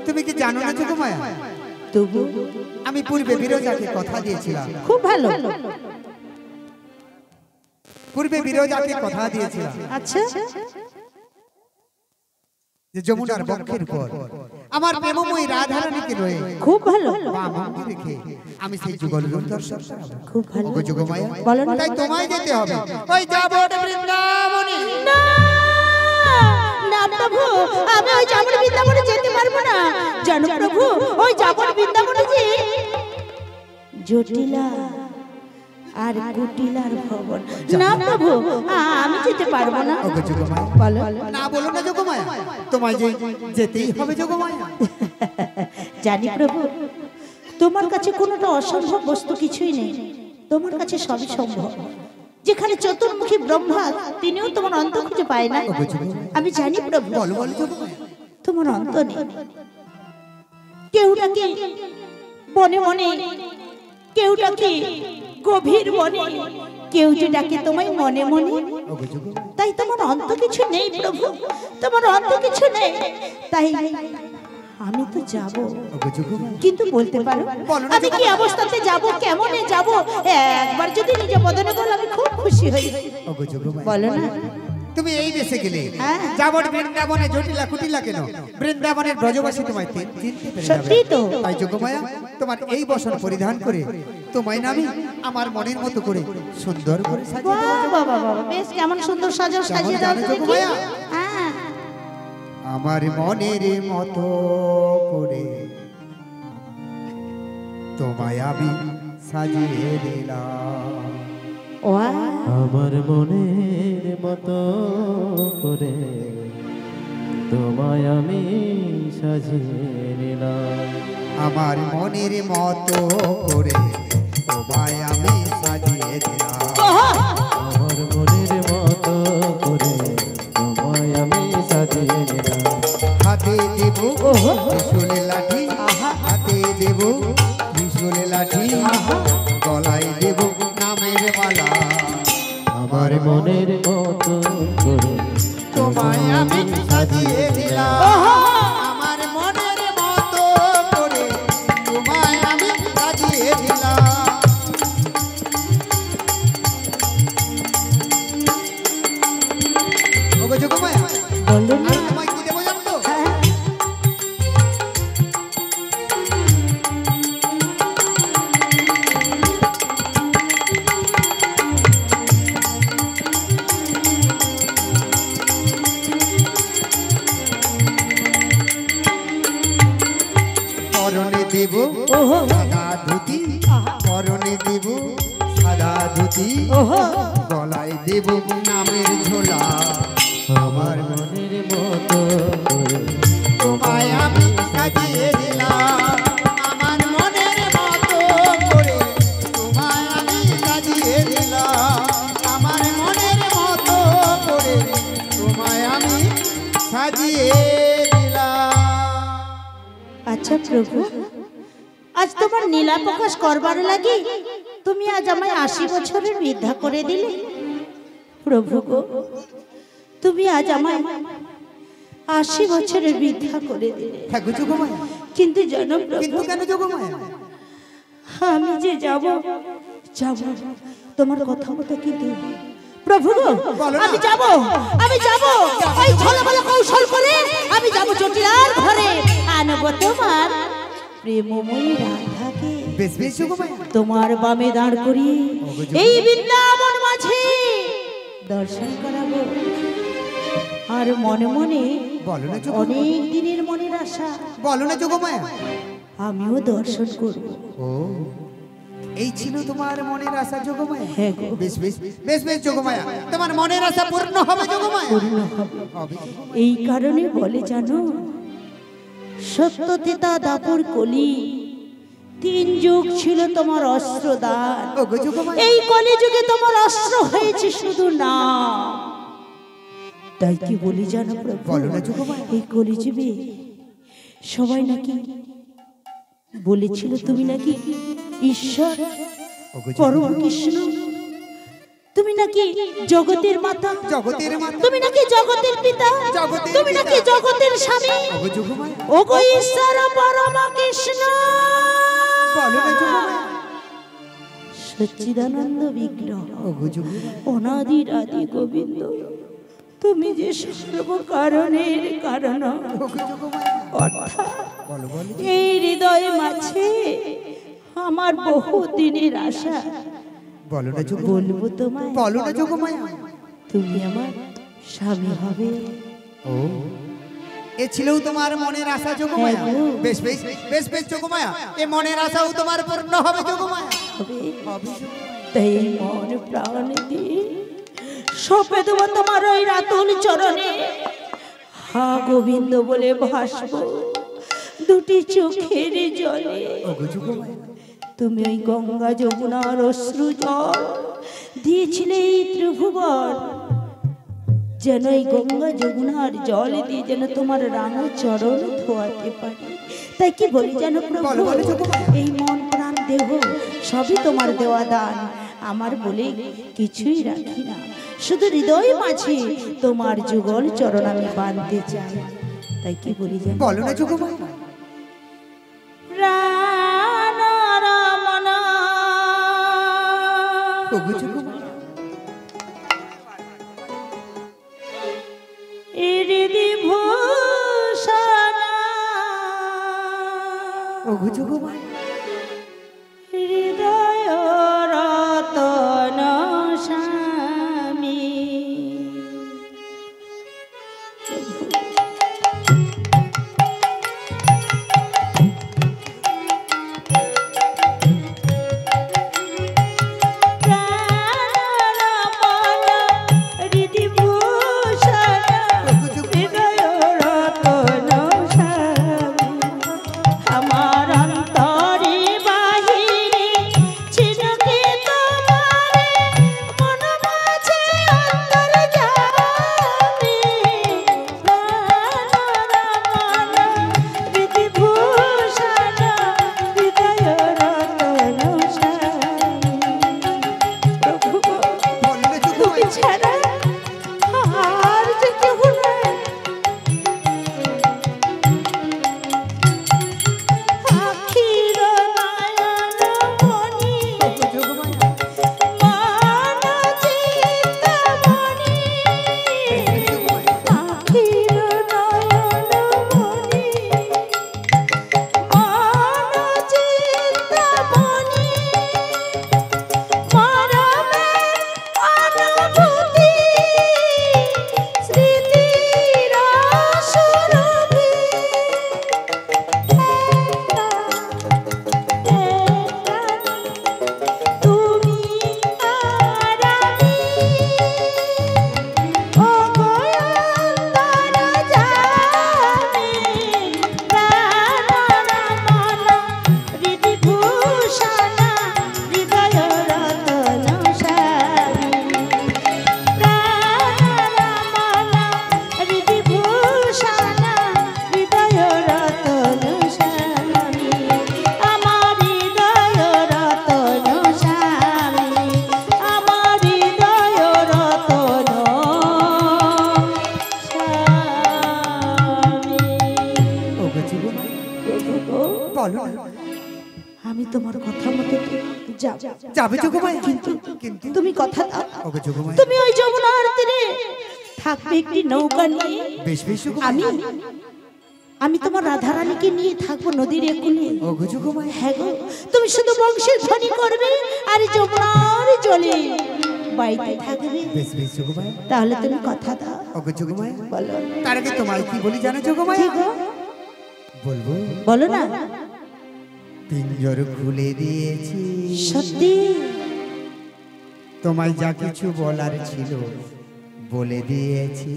তুমি কি জানো না যোগমায়া? তবু আমি পূর্বে বিরজাকে কথা দিয়েছিলাম। খুব ভালো। পূর্বে বিরজাকে কথা দিয়েছিলাম। আচ্ছা, যে যমুনার বক্ষের উপর আমার প্রেমময়ী রাধারানীকে রয়ে খুব ভালো বামকে রেখে আমি সেই যুগল রূপ দর্শন করব। খুব ভালো যোগমায়া, বলো না। তাই তোমায় যেতে হবে ওই যাবট বৃন্দাবনে। না না প্রভু, আমি ওই যাবট বৃন্দাবনে যেতে পারবো না। জানো প্রভু, ওই যাবট বৃন্দাবনে যে জটিলা আর কুটিলার ভবন। না প্রভু, আমি যেতে পারবো না। ওগো যোগমায়া, বলো না বলো না যোগমায়া, তোমায় যে যেতেই হবে যোগমায়া। জানি প্রভু, তোমার কাছে কোনোটা অসম্ভব বস্তু কিছুই নেই, তোমার কাছে সবই সম্ভব। যেখানে চতুর্মুখী ব্রহ্মা তিনিও তোমার অন্ত খুঁজে পায় না। আমি জানি প্রভু, বলো বলো যোগমায়া। তোমার অন্ত নেই। কেউ ডাকে বনে মনে, কেউ ডাকে গভীর বনে, কেউ যে ডাকে তোমায় মনে মনে। তাই তোমার অন্ত কিছু নেই প্রভু, তোমার অন্ত কিছু নেই। তাই আমি তো যাব, কিন্তু বলতে পারো আমি কি অবস্থাতে যাব, কেমনে যাব? একবার যদি নিজে বদনে বল, আমি খুব খুশি হই। বলো না। তুমি এই দেশে গেলে যাবর বৃন্দাবনে জটিলা কুটিলা কেন? বৃন্দাবনের ব্রজবাসী তোমায় চিনতে পেরে যাবে। সত্যি তো। তাই যোগমায়া তোমার এই বসন পরিধান করে তোমায় আমি আমার মনের মতো করে সুন্দর করে সাজিয়ে দেব। বাহ বাহ বাহ, বেশ কেমন সুন্দর সাজাও, সাজিয়ে দাও তুমি। যোগমায়া হ্যাঁ, আমার মনের মতো করে তোমায় আমি সাজিয়ে দিলাম। আমার মনের মতো করে তোমায় আমি সাজিয়ে নিলাম। আমার মনের মতো করে তোমায় আমি সাজিয়ে দিলাম। আমার মনের মতো করে তোমায় আমি সাজিয়ে নিলাম। হাতে দেব ত্রিশূল লাঠি, হাতে দেব ত্রিশূল লাঠি, গলায় দেব নামের মালা। আমার মনের মতো করে তোমায় আমি সাজিয়ে দিলাম। আমার মনের মতো করে তোমায় আমি সাজিয়ে দিলাম। ওগো যোগমায়া, বলো না। আমি তোমায় কি দেবো জানো তো? পরনে দেব সাদা ধুতি, পরনে দেব সাদা ধুতি, গলায় দেব নামের ঝোলা। আমার মনের মতো করে তোমায় আমি সাজিয়ে দিলাম। আমার মনের মতো করে তোমায় আমি সাজিয়ে দিলাম। আমার মনের মতো করে তোমায় আমি সাজিয়ে দিলাম। আচ্ছা প্রভু, আজ তোমার নীলা প্রকাশ করবার লাগি তুমি আজ আমায় 80 বছরের বৃদ্ধা করে দিলে। প্রভু গো, তুমি আজ আমায় 80 বছরের বৃদ্ধা করে দিলে। হ্যাঁ গো যোগমায়া, কিন্তু জানো প্রভু, কিন্তু কেন যোগমায়া? আমি যে যাব যাব তোমার কথা মতো, কিন্তু প্রভু গো, বলো না। আমি যাব ওই ছলবল কৌশল করে আমি যাব জটিলার ঘরে, আনবো তোমার প্রেমময়ী রাধাকে। বেশ বেশ যোগমায়া, তোমার বামে দাঁড় করিয়ে এই বৃন্দাবন মাঝে দর্শন করাবো। আর মনে মনে বলো না যোগমায়া, অনেক দিনের মনের আশা, বলো না যোগমায়া। আমিও দর্শন করব। ও, এই ছিল তোমার মনের আশা যোগমায়া? হ্যাঁ গো, বেশ বেশ বেশ বেশ যোগমায়া, তোমার মনের আশা পূর্ণ হবে যোগমায়া। পূর্ণ হবে। হবে। এই কারণে বলে জানো, সত্য তেতা দাপর কলি, 3 যুগ ছিল তোমার অস্ত্রদান। ওগো যোগমায়া, এই কলি যুগে তোমার অস্ত্র হয়েছে শুধু না। তাই কি বলি জানো প্রভু, বলো না যোগমায়া। এই কলি যুগে সবাই নাকি বলেছিল তুমি নাকি ঈশ্বর, ওগো পরম কৃষ্ণ, তুমি নাকি জগতের মাতা, জগতের মাতা, তুমি নাকি জগতের পিতা, জগতের তুমি পিতা। নাকি জগতের স্বামী, ওগো যোগমায়া, ওগো ঈশ্বর পরম কৃষ্ণ, বলো না যোগমায়া। সচ্চিদানন্দ বিগ্রহ, ওগো যোগমায়া, অনাদির আদি গোবিন্দ, তুমি যে সর্ব কারণের কারণ। ওগো যোগমায়া, অর্থাৎ বলো বলো। এই হৃদয় মাঝে আমার বহু দিনের আশা, বলো না যোগমায়া, বলবো তোমায়, বলো না যোগমায়া। তুমি আমার স্বামী হবে। ও, এ ছিল তোমার মনের আশা যোগমায়া? হ্যাঁ গো। বেশ বেশ বেশ বেশ যোগমায়া, এ মনের আশাও তোমার পূর্ণ হবে যোগমায়া। হবে। হবে যোগমায়া। তাই মন প্রাণ দিয়ে সপে দেবো তোমার ওই রাতুল চরণে, হা গোবিন্দ বলে ভাসবো 2টি চোখের জলে। ওগো যোগমায়া, তুমি ওই গঙ্গা যমুনার অশ্রু জল দিয়েছিলে এই ত্রিভুবন, যেন এই গঙ্গা যমুনার জল দিয়ে যেন তোমার রাঙা চরণ ধোয়াতে পারি। তাই কি বলি জানো প্রভু, এই মন প্রাণ দেহ সবই তোমার দেওয়া দান, আমার বলে কিছুই রাখি না, শুধু হৃদয় মাঝে তোমার যুগল চরণ আমি বাঁধতে চাই। তাই কি বলি জানো, বলো না যোগমায়া। ওগো যোগমায়া, ওগো যোগমায়া, হৃদয় রতন স্বামী। আমি তোমার কথা মতো যাবে যোগমায়া, কিন্তু তুমি কথা দাও, ওগো যোগমায়া, তুমি ওই যমুনার তীরে থাকবে একটি নৌকা নিয়ে। বেশ বেশ যোগমায়া, আমি তোমার রাধারানীকে নিয়ে থাকবো নদীর একুলে। ওগো যোগমায়া, হ্যাঁ গো, তুমি শুধু বংশের ধ্বনি করবে আর যমুনার জলে বাইতে থাকবে। বেশ বেশ যোগমায়া, তাহলে তুমি কথা দাও। ওগো যোগমায়া, বলো। তার আগে তোমায় কি বলি জানো যোগমায়া? বলবো, বলো না। পিঞ্জর খুলে দিয়েছি, সত্যি তোমায় যা কিছু বলার ছিল বলে দিয়েছি।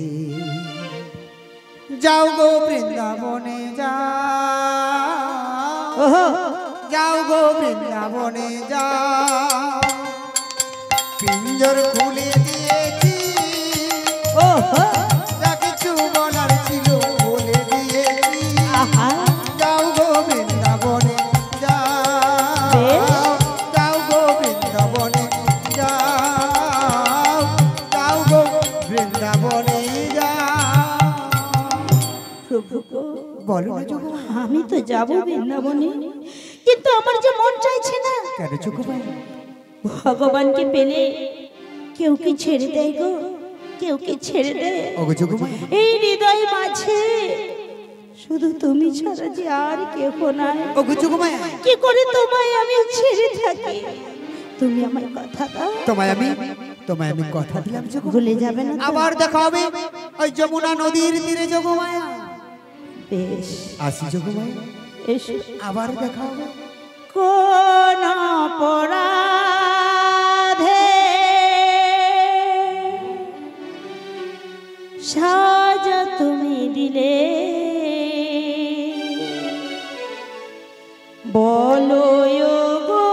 যাও গো বৃন্দাবনে যাও, যাও গো বৃন্দাবনে যাও, পিঞ্জর খুলে দিয়েছি, যা কিছু বলার ছিল বলে দিয়েছি। যাও গো বৃন্দাবনে যাও, যাও গো বৃন্দাবনে যাও, যাও গো বৃন্দাবনে যাও। প্রভু বলো না যোগমায়া, আমি তো যাবো বৃন্দাবনে, কিন্তু আমার যে মন চাইছে না। কেন যোগমায়া? ভগবানকে পেলে কেউ কি ছেড়ে দেয় গো, কেউ কি ছেড়ে দেয়? ওগো যোগমায়া, এই হৃদয় মাঝে শুধু তুমি ছাড়া যে আর কেউ নাই। ওগো যোগমায়া, কি করে তোমায় আমি ছেড়ে থাকি? তুমি আমার কথা দাও। তোমায় আমি কথা দিলাম যোগমায়া, ভুলে যাবে না তো? আবার দেখা হবে ওই যমুনা নদীর তীরে যোগমায়া। বেশ, আসি যোগমায়া, এসো। আবার দেখা হবে। কোন অপরাধে সাজা তুমি দিলে, বলো গো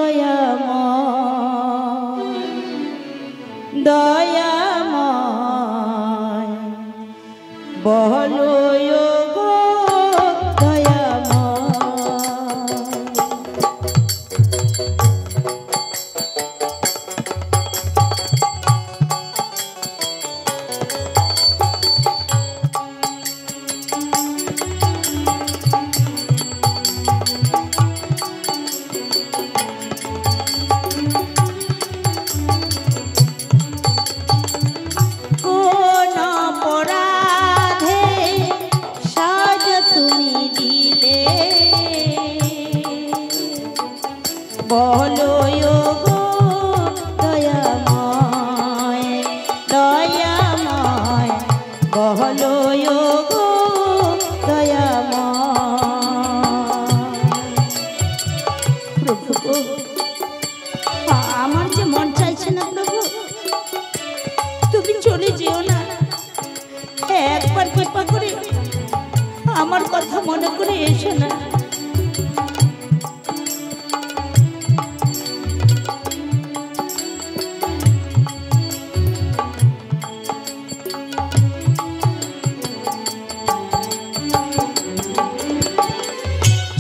দয়াময় দয়াময় বলো গো দয়াময়। কোন অপরাধে সাজা তুমি দিলে বলো গো দয়াময় দয়াময় বলো গো দয়াময়। প্রভু আমার যে মন চাইছে না প্রভু, তুমি চলে যেও না, একবার কৃপা করে আমার কথা মনে করে এসো না।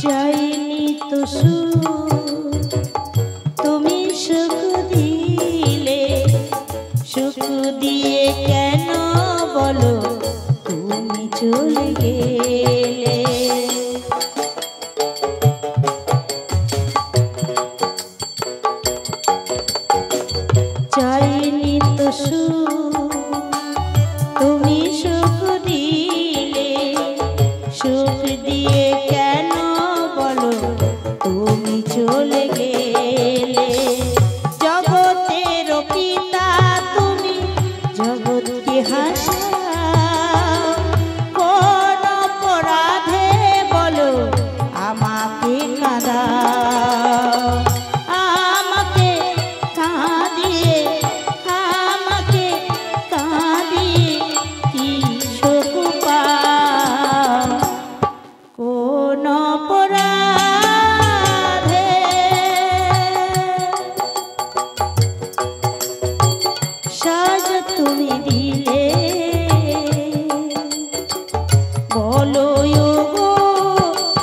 চাইনি তো সুখ, তুমি সুখ দিলে, সুখ দিয়ে কেন বলো তুমি চলে গেলে। চাইনি তো সুখ, তুমি সুখ দিলে, সুখ দিয়ে কেন বলো তুমি চলে গেলে। জগতের পিতা তুমি, জগৎকে হাসাও, কোন অপরাধে বলো আমাকে কাঁদাও। আমাকে কাঁদিয়ে, আমাকে কাঁদিয়ে কি সুখ পাও, কোন অপরাধে সাজা তুমি দিলে বলো গো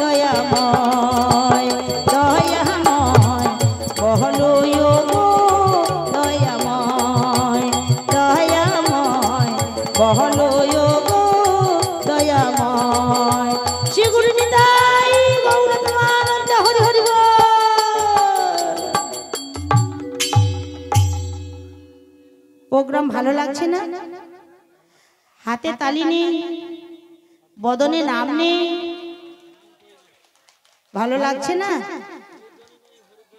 দয়াময় দয়াময় বলো গো দয়াময় দয়াময় বলো গো দয়াময়। শ্রী গুরু নিতাই গৌর প্রেমানন্দ হরি হরি বল। প্রোগ্রাম ভালো লাগছে না? হাতে তালি নেই, বদনে নাম নেই, ভালো লাগছে না?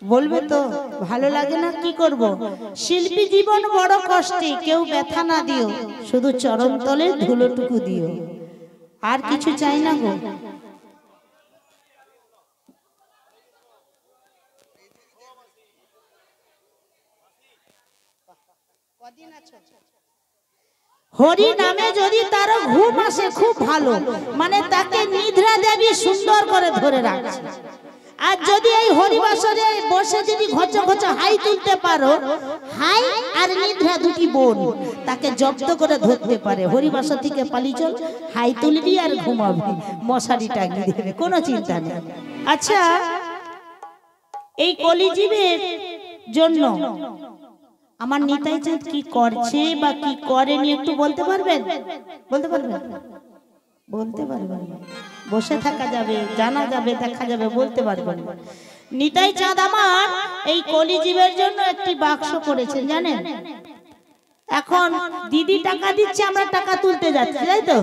বলবে তো ভালো লাগে না, কি করব? শিল্পী জীবন বড় কষ্টে, কেউ ব্যথা না দিও, শুধু চরণ তলে ধুলোটুকু দিও, আর কিছু চাই না গো। হরি নামে যদি তার ঘুম আসে খুব ভালো, মানে তাকে নিদ্রা দেবী সুন্দর করে ধরে রাখছে। আর যদি এই হরিবাসরে বসে যদি ঘচ ঘচ হাই তুলতে পারো, হাই আর নিদ্রা দুটি বোন, তাকে জব্দ করে ধরতে পারে। হরিবাসর থেকে পালি চল, হাই তুলবি আর ঘুমাবি, মশারি টাঙিয়ে দেবে, কোনো চিন্তা নেই। আচ্ছা, এই কলিজীবের জন্য আমার নিতাই চাঁদ কি করছে বা কি করেনি একটু বলতে পারবেন? বলতে পারবেন? বলতে পারবেন? বসে থাকা যাবে, জানা যাবে, দেখা যাবে, বলতে পারবেন? নিতাই চাঁদ আমার এই কলিজীবের জন্য একটি বাক্স করেছেন, জানেন? এখন দিদি টাকা দিচ্ছে, আমরা টাকা তুলতে যাচ্ছি, তাই তো?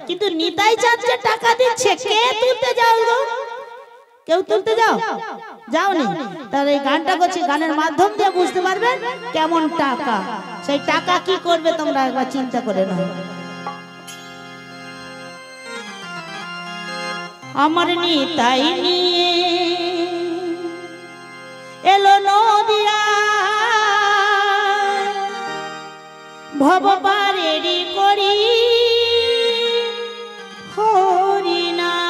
কিন্তু নিতাই চাঁদ যে টাকা দিচ্ছে, কে তুলতে যাও গো? কেউ তুলতে যাও? যাওনি? তাহলে এই গানটা করছি, গানের মাধ্যম দিয়ে বুঝতে পারবেন কেমন টাকা। সেই টাকা কি করবে তোমরা একবার চিন্তা করে নাও। আমার নিতাই নিয়ে এলো নদিয়া, ভববারেরি করি হরিনাম।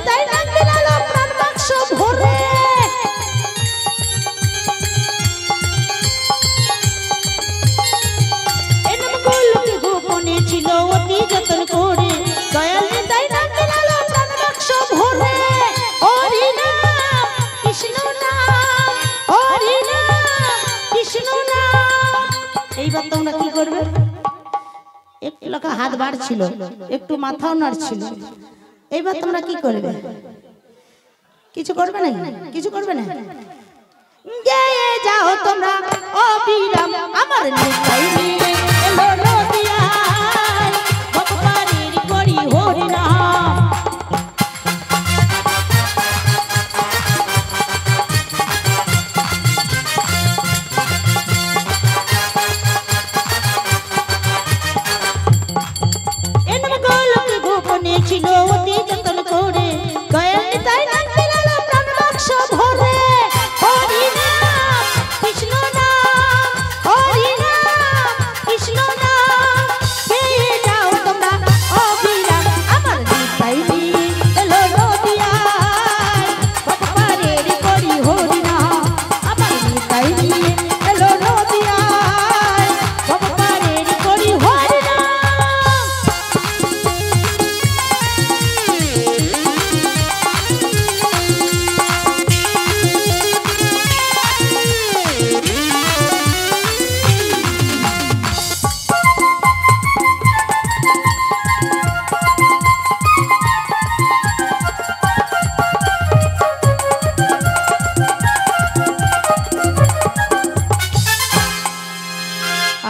নিতাই নাম বিলালো প্রাণ বাক্স ভরে এনমগুলোকে গোপনে ছিল অতি যতন করে দয়াল নিতাই নাম বিলালো প্রাণ বাক্স ভরে হরি নাম কৃষ্ণ নাম হরি নাম কৃষ্ণ নাম। এইবার তোমরা কি করবে? একটু লোকা হাত বাড়ছিল, একটু মাথাও নাড়ছিল। এইবার তোমরা কি করবে? কিছু করবে না, কিছু করবে না। গেয়ে যাও তোমরা অবিরাম আমার নিতাই নিয়ে এলো নদিয়ায় ভগবানের করি হরি নাম। এনমগুলোকে গোপনে ছিল অতি যতন করে দয়াল নিতাই নাম বিলালো প্রাণ বাক্স ভরে হরি নাম কৃষ্ণ নাম হরি নাম কৃষ্ণ নাম। গেয়ে যাও তোমরা অবিরাম আমার নিতাই নিয়ে এলো নদিয়ায় ভগবানের করি হরি নাম। আমার নিতাই নিয়ে এলো নদিয়ায় ভগবানের করি হরি নাম।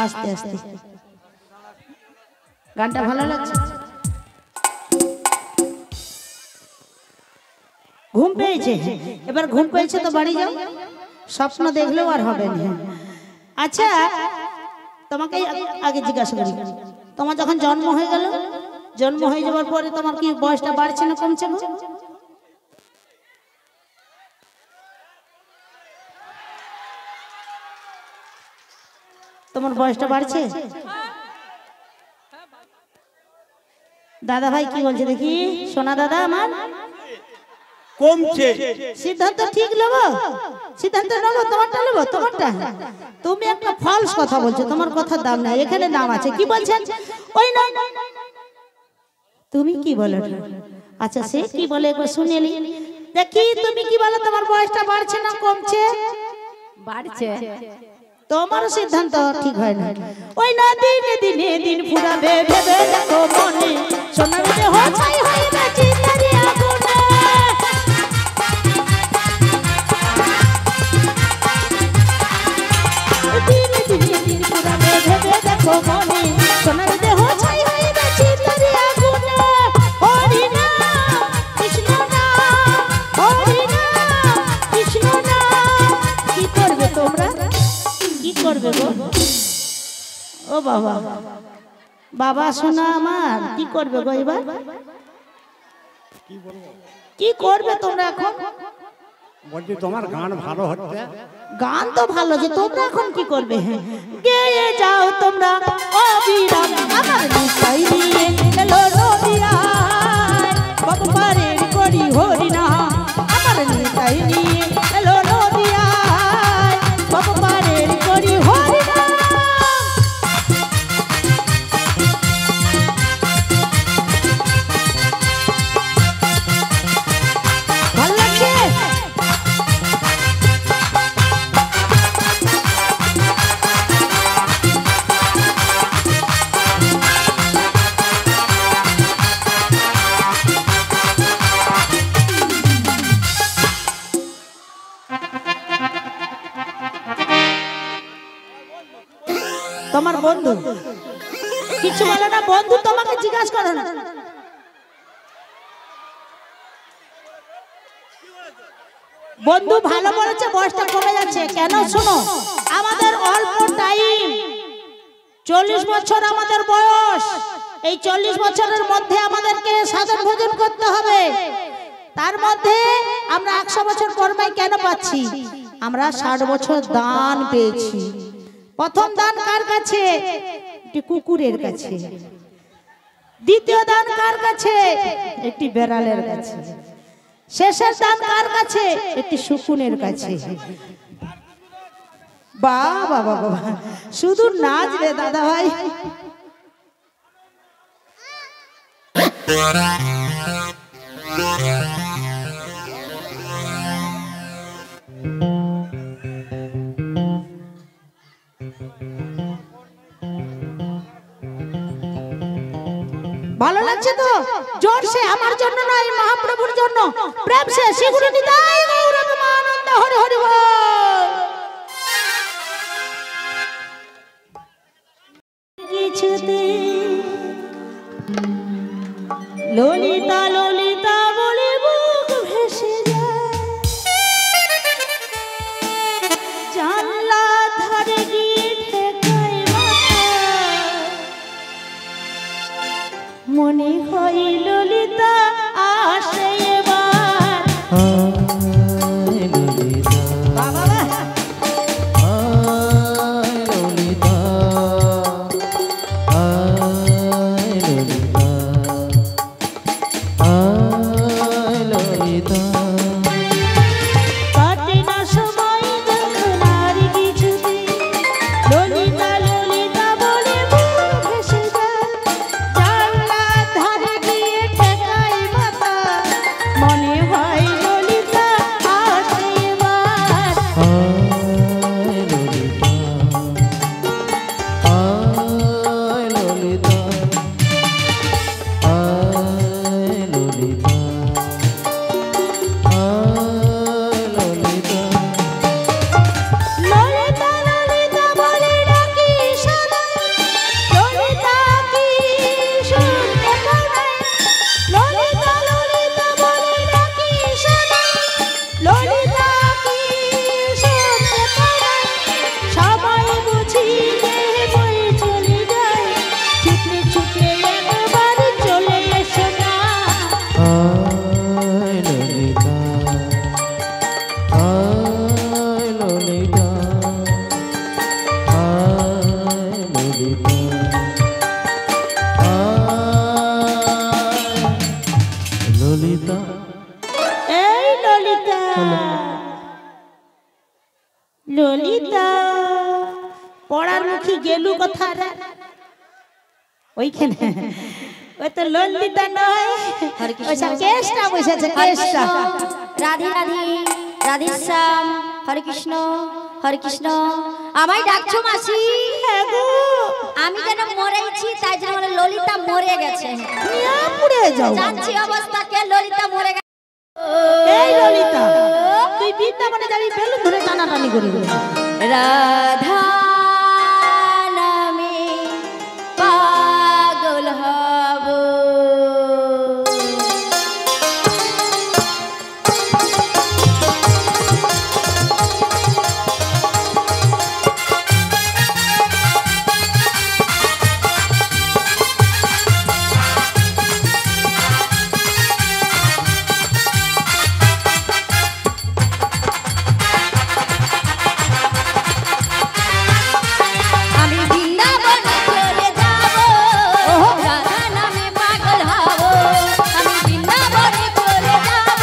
আস্তে আস্তে গানটা ভালো লাগছে। ঘুম পেয়েছে, এবার ঘুম পেয়েছে তো বাড়ি যাও, স্বপ্ন দেখলেও আর হবে না। আচ্ছা তোমাকে আগে জিজ্ঞাসা করি, তোমার যখন জন্ম হয়ে গেল, জন্ম হয়ে যাওয়ার পরে তোমার কি বয়সটা বাড়ছে না কমছে? তোমার বয়সটা বাড়ছে? দাদা ভাই কি বলছে দেখি? সোনা দাদা আমার কমছে। সিদ্ধান্ত ঠিক নেবো, সিদ্ধান্ত নেবো তোমারটা নেবো, তোমারটা। তুমি একটা ফলস কথা বলছো, তোমার কথার দাম নাই, এখানে দাম আছে। কি বলছেন? ওই না তুমি কি বলো? আচ্ছা সে কি বলে একবার শুনেলি দেখি, তুমি কি বলো তোমার বয়সটা বাড়ছে না কমছে? বাড়ছে। তোমার সিদ্ধান্ত ঠিক হয় না। ওই না দিনে দিনে দিন ফুরাবে ভেবে দেখো মনে সোনার দেহ ছাই হইবে চিতারি আগুনে। দিনে দিনে দিন ফুরাবে ভেবে দেখো মনে সোনার দেহ ছাই হইবে চিতারি আগুনে। হরি নাম কৃষ্ণ নাম হরি নাম কৃষ্ণ নাম। কি করবে তোমরা? কি করবে গো? ও বাবা, বাবা শোনা আমার, কি করবে গো এবার? কি করবে তোমরা এখন? বলছি তোমার গান ভালো হচ্ছে। গান তো ভালো, যে তোমরা এখন কি করবে? গেয়ে যাও তোমরা অবিরাম আমার নিতাই নিয়ে এলো নদিয়ায় ভগবানের করি হরি নাম। আমার নিতাই নিয়ে এলো নদিয়ায় ভগবানের করি হরি নাম। ভাল লাগছে? তোমার বন্ধু কিছু বলে না? বন্ধু তোমাকে জিজ্ঞাসা করে না? বন্ধু ভালো বলেছে, বয়সটা কমে যাচ্ছে কেন? শোনো, আমাদের অল্প টাইম, 40 বছর আমাদের বয়স। এই 40 বছরের মধ্যে আমাদেরকে সাধন ভোজন করতে হবে। তার মধ্যে আমরা 100 বছর কর্মায় কেন পাচ্ছি? আমরা 60 বছর দান পেয়েছি। প্রথম দান কার কাছে? একটি কুকুরের কাছে। দ্বিতীয় দান কার কাছে? একটি বেড়ালের কাছে। শেষের দান কার কাছে? একটি শকুনের কাছে। বাবা বাবা শুধু নাচ রে দাদা ভাই। ভালো লাগছে তো? জোরসে, আমার জন্য নয়, মহাপ্রভুর জন্য প্রেম সে শিগুরে নিতাই গৌর প্রেমানন্দ হরি হরি বল। কিছুতে ললিতা ললিতা বলে বুক ভেসে যায়, জানলা ধারে গিয়ে ঠেকায় মাথা, মনে হয় ললিতা আসে এবার। বাবা কাটে না সময় যখন আর কিছুতে, ললিতা ললিতা বলে বুক ভেসে যায়, জানলা ধারে গিয়ে ঠেকায় মাথা, মনে হয় ললিতা আসে এবার। ললিতা ললিতা বলে ডাকি সদা, ললিতা কি শুনতে পাও নাই? ললিতা ললিতা বলে ডাকি সদা, ললিতা কি শুনতে পাও নাই? সবাই বুঝি দেহে বই চলে যায়, ছুটে ছুটে একবার চলে এসো না। ললিতা এই ললিতা ললিতা পড়ার মুখী গেলু কথা রে ওইখানে, ওই তো ললিতা নয়, ওইসব কেষ্টা বসেছে কেষ্টা। রাধে রাধে রাধে শ্যাম, হরে কৃষ্ণ হরে কৃষ্ণ। আমায় ডাকছো মাসি? হ্যাঁ গো, আমি যেন মরেছি, তাই জন্য বলে ললিতা মরে গেছে। নিয়া পুড়ে যাও। যাচ্ছি অবস্থা কে ললিতা মরে গেছে। এই ললিতা, তুই বৃন্দাবনে যাবি, বেলুন ধরে টানাটানি করবি। রাধা নামে পাগল হব, আমি বৃন্দাবনে চলে যাব, রাধা নামে পাগল হব। আমি বৃন্দাবনে চলে যাব,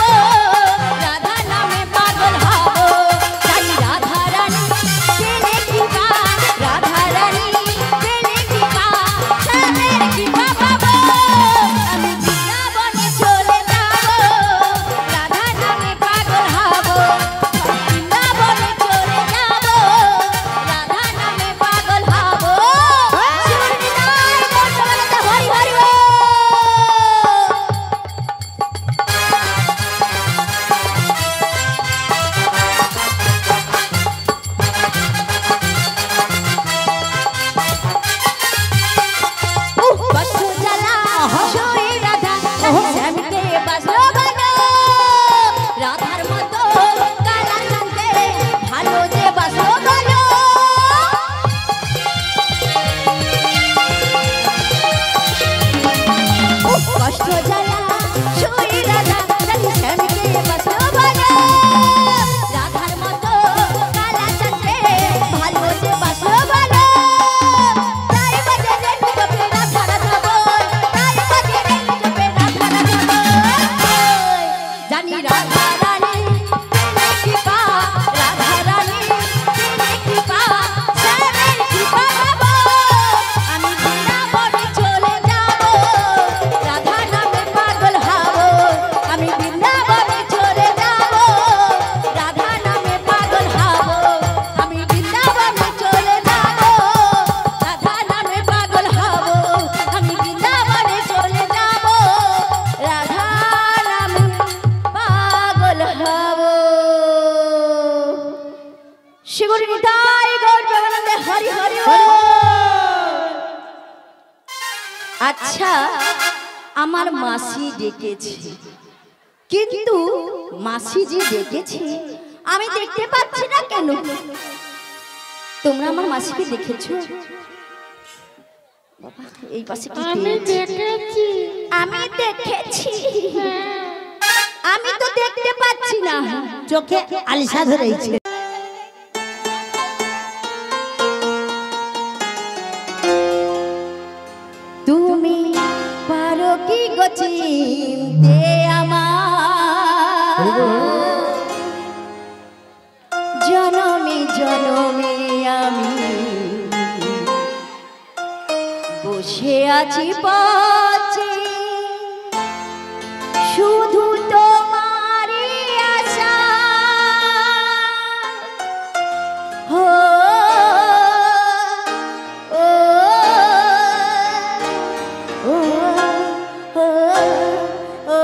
জানি রাধা রানী প্রেমের কৃপা, রাধা রানী প্রেমের কৃপা, শ্যামের কৃপা পাবো। আমি বৃন্দাবনে চলে যাব, রাধা নামে পাগল হব। আমি বৃন্দাবনে চলে যাব, রাধা নামে পাগল হব। আমি বৃন্দাবনে চলে যাব, রাধা নামে পাগল হব। আমি বৃন্দাবনে চলে যাব, রাধা নামে পাগল হব। শিবরি নিতাই গৌর প্রেমানন্দে হরি হরি বল। আচ্ছা, আমার মাসি ডেকেছে, কিন্তু মাসি যে ডেকেছে আমি দেখতে পাচ্ছি না কেন? তোমরা আমার মাসিকে দেখেছো? বাবা, এই পাশে কি দেখেছি? আমি দেখেছি, আমি তো দেখতে পাচ্ছি না, চোখে আলিশা ধরেছে। তুমি পারো কি গো চিনতে আমার? জনমে জনমে আমি বসে আছি পথে, শুধু তোমারই আশা। হো ও ও ও ও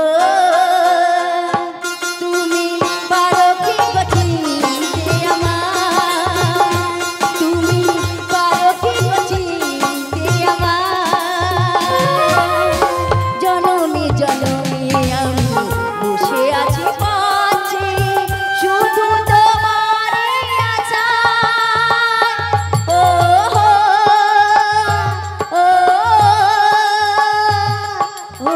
তুমি পারো কি গো চিনতে আমার? তুমি পারো কি গো চিনতে আমার? জনমে জনমে আমি বসে আছি পথে, শুধু তোমারই আশা। ও হো ও ও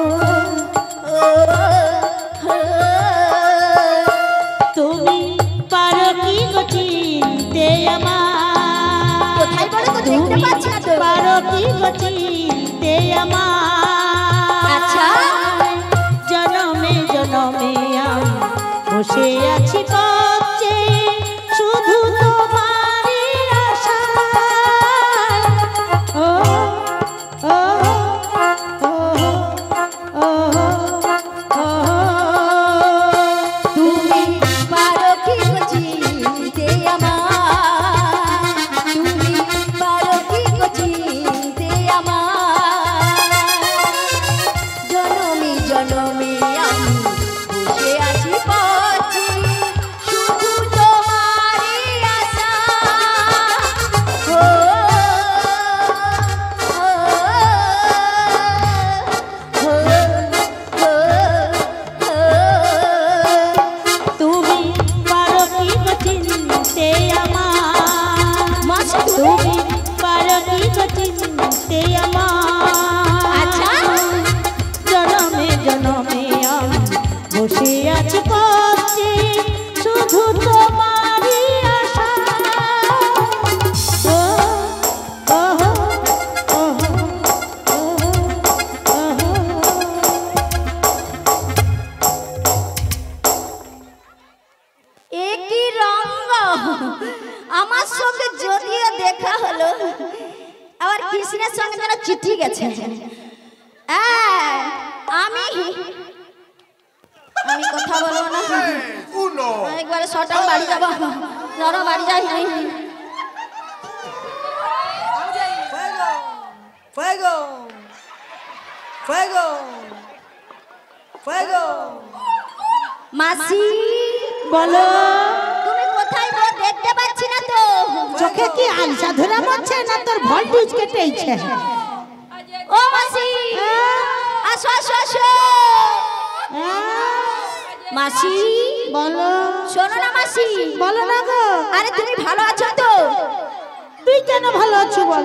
ও তুমি পারো কি গো চিনতে আমার? কোথায় বলো তো, দেখতে পাচ্ছি না তো। পারো কি গো চিনতে আমার? আচ্ছা। জনমে জনমে আমি বসে আছি পথে, শুধু তোমারই আশা। ও ও ও ও ও তুমি পারো কি গো চিনতে আমার? তুমি পারো কি গো চিনতে আমার? জনমে জনমে আমি বসে আছি পথে, শুধু তোমারই আশা। ও ও ও ও তুমি পারো কি গো চিনতে আমার? মাসি, তুমি পারো কি গো চিনতে আমার? আচ্ছা। জনমে জনমে আমি বসে আছি পথে, শুধু তোমারই আশা। ও ও ও ও ও একই রঙ, আমার সঙ্গে যদিও দেখা হলো, আবার কৃষ্ণের সঙ্গে যেন চিঠি গেছে। আমি আমি কথা বলবো না, একবারে সটাল বাড়ি যাবো। ধরো বাড়ি যাই। Fuego! Fuego! Fuego! মাসি বলো, তুমি কোথায় গো? দেখতে পাচ্ছি না তো। চোখে কি আলসা ধরা পড়ছে না তোর ভোল্টেজ কেটেছে? ও মাসি, আসো আসো আসো। মাসি বলো, শোনো না মাসি। বলো না গো। আরে তুমি ভালো আছো তো? তুই কেন ভালো আছো বল?